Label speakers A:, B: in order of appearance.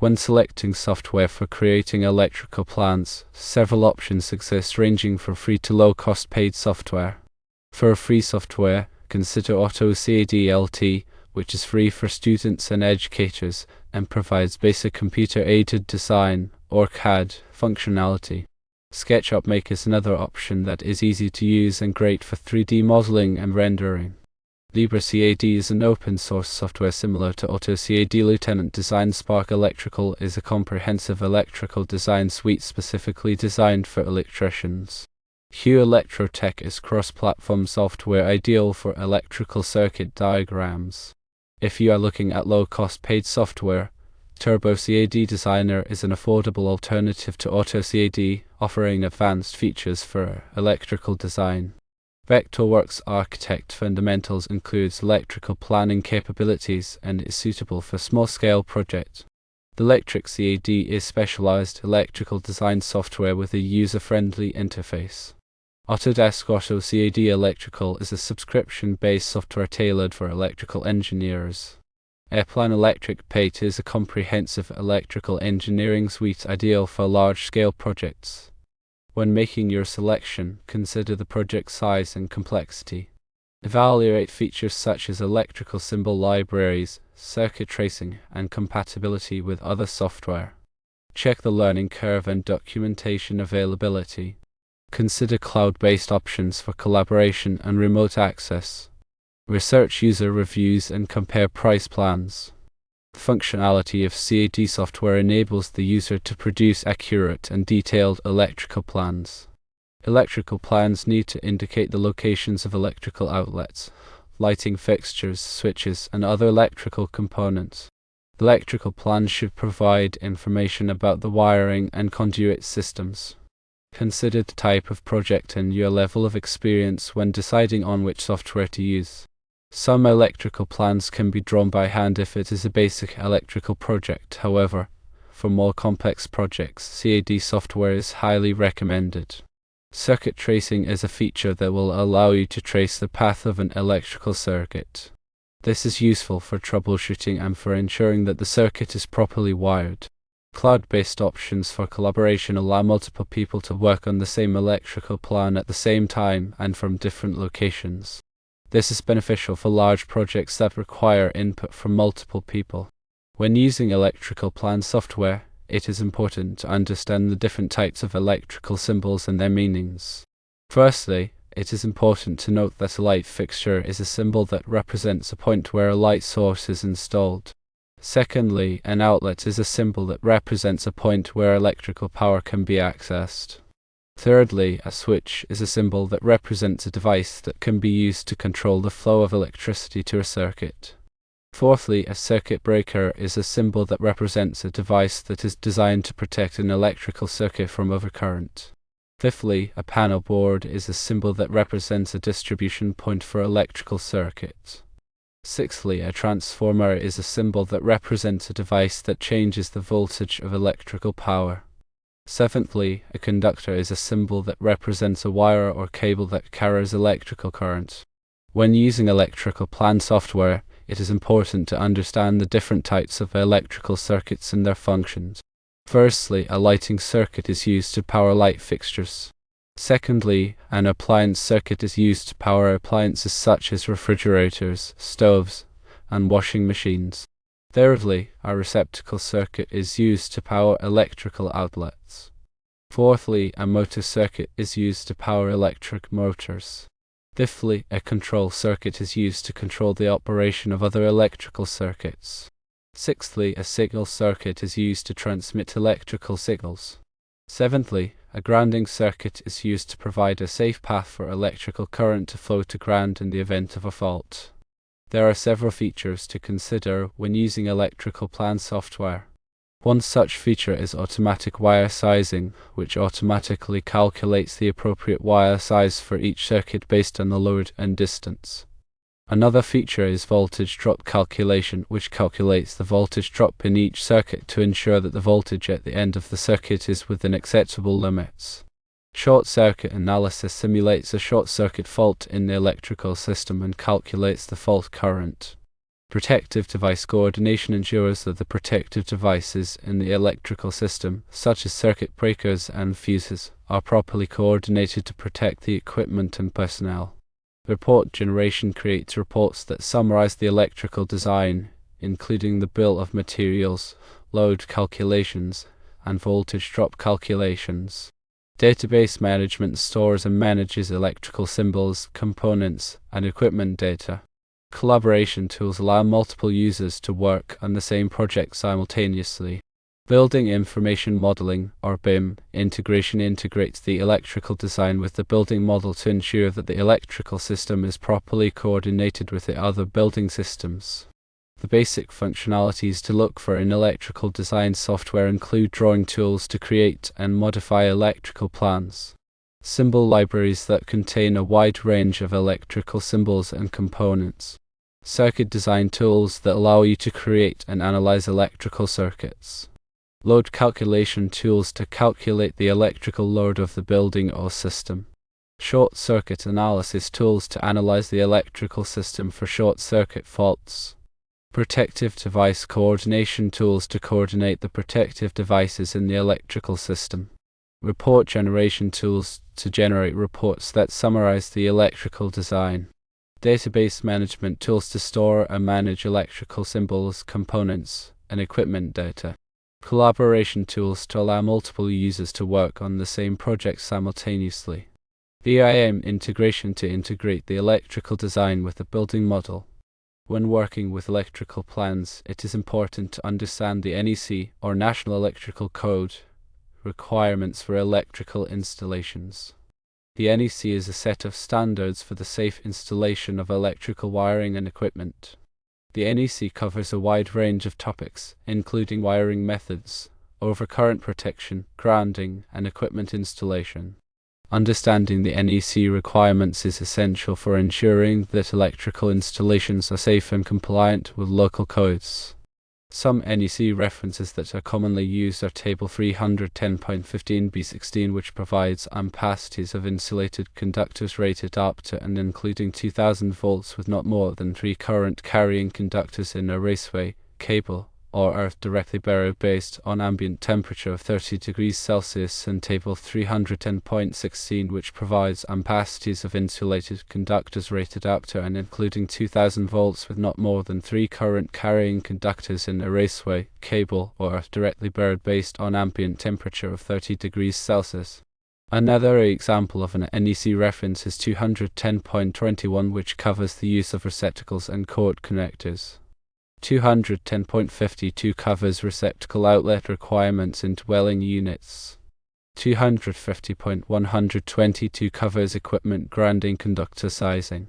A: When selecting software for creating electrical plans, several options exist ranging from free to low-cost paid software. For free software, consider AutoCAD LT, which is free for students and educators and provides basic computer-aided design or CAD functionality. SketchUp Make is another option that is easy to use and great for 3D modeling and rendering. LibreCAD is an open-source software similar to AutoCAD. Lieutenant Design Spark Electrical is a comprehensive electrical design suite specifically designed for electricians. Hue Electrotech is cross-platform software ideal for electrical circuit diagrams. If you are looking at low-cost paid software, TurboCAD Designer is an affordable alternative to AutoCAD, offering advanced features for electrical design. Vectorworks Architect Fundamentals includes electrical planning capabilities and is suitable for small-scale projects. LibreCAD is specialized electrical design software with a user-friendly interface. Autodesk AutoCAD Electrical is a subscription-based software tailored for electrical engineers. Airplan Electric Pate is a comprehensive electrical engineering suite ideal for large-scale projects. When making your selection, consider the project size and complexity. Evaluate features such as electrical symbol libraries, circuit tracing, and compatibility with other software. Check the learning curve and documentation availability. Consider cloud-based options for collaboration and remote access. Research user reviews and compare price plans. The functionality of CAD software enables the user to produce accurate and detailed electrical plans. Electrical plans need to indicate the locations of electrical outlets, lighting fixtures, switches, and other electrical components. Electrical plans should provide information about the wiring and conduit systems. Consider the type of project and your level of experience when deciding on which software to use. Some electrical plans can be drawn by hand if it is a basic electrical project. However, for more complex projects, CAD software is highly recommended. Circuit tracing is a feature that will allow you to trace the path of an electrical circuit. This is useful for troubleshooting and for ensuring that the circuit is properly wired. Cloud-based options for collaboration allow multiple people to work on the same electrical plan at the same time and from different locations. This is beneficial for large projects that require input from multiple people. When using electrical plan software, it is important to understand the different types of electrical symbols and their meanings. Firstly, it is important to note that a light fixture is a symbol that represents a point where a light source is installed. Secondly, an outlet is a symbol that represents a point where electrical power can be accessed. Thirdly, a switch is a symbol that represents a device that can be used to control the flow of electricity to a circuit. Fourthly, a circuit breaker is a symbol that represents a device that is designed to protect an electrical circuit from overcurrent. Fifthly, a panel board is a symbol that represents a distribution point for electrical circuits. Sixthly, a transformer is a symbol that represents a device that changes the voltage of electrical power. Seventhly, a conductor is a symbol that represents a wire or cable that carries electrical current. When using electrical plan software, it is important to understand the different types of electrical circuits and their functions. Firstly, a lighting circuit is used to power light fixtures. Secondly, an appliance circuit is used to power appliances such as refrigerators, stoves, and washing machines. Thirdly, a receptacle circuit is used to power electrical outlets. Fourthly, a motor circuit is used to power electric motors. Fifthly, a control circuit is used to control the operation of other electrical circuits. Sixthly, a signal circuit is used to transmit electrical signals. Seventhly, a grounding circuit is used to provide a safe path for electrical current to flow to ground in the event of a fault. There are several features to consider when using electrical plan software. One such feature is automatic wire sizing, which automatically calculates the appropriate wire size for each circuit based on the load and distance. Another feature is voltage drop calculation, which calculates the voltage drop in each circuit to ensure that the voltage at the end of the circuit is within acceptable limits. Short circuit analysis simulates a short circuit fault in the electrical system and calculates the fault current. Protective device coordination ensures that the protective devices in the electrical system, such as circuit breakers and fuses, are properly coordinated to protect the equipment and personnel. Report generation creates reports that summarize the electrical design, including the bill of materials, load calculations, and voltage drop calculations. Database management stores and manages electrical symbols, components, and equipment data. Collaboration tools allow multiple users to work on the same project simultaneously. Building Information Modeling, or BIM, integration integrates the electrical design with the building model to ensure that the electrical system is properly coordinated with the other building systems. The basic functionalities to look for in electrical design software include drawing tools to create and modify electrical plans, symbol libraries that contain a wide range of electrical symbols and components, circuit design tools that allow you to create and analyze electrical circuits, load calculation tools to calculate the electrical load of the building or system, short circuit analysis tools to analyze the electrical system for short circuit faults, protective device coordination tools to coordinate the protective devices in the electrical system, report generation tools to generate reports that summarize the electrical design, database management tools to store and manage electrical symbols, components, and equipment data, collaboration tools to allow multiple users to work on the same project simultaneously, BIM integration to integrate the electrical design with the building model. When working with electrical plans, it is important to understand the NEC, or National Electrical Code, requirements for electrical installations. The NEC is a set of standards for the safe installation of electrical wiring and equipment. The NEC covers a wide range of topics, including wiring methods, overcurrent protection, grounding, and equipment installation. Understanding the NEC requirements is essential for ensuring that electrical installations are safe and compliant with local codes. Some NEC references that are commonly used are Table 310.15b16, which provides ampacities of insulated conductors rated up to and including 2000 volts with not more than 3 current carrying conductors in a raceway, cable, or earth directly buried based on ambient temperature of 30 degrees Celsius, and Table 310.16, which provides ampacities of insulated conductors rated up to and including 2000 volts with not more than 3 current carrying conductors in a raceway, cable, or earth directly buried based on ambient temperature of 30 degrees Celsius. Another example of an NEC reference is 210.21, which covers the use of receptacles and cord connectors. 210.52 covers receptacle outlet requirements in dwelling units. 250.122 covers equipment grounding conductor sizing.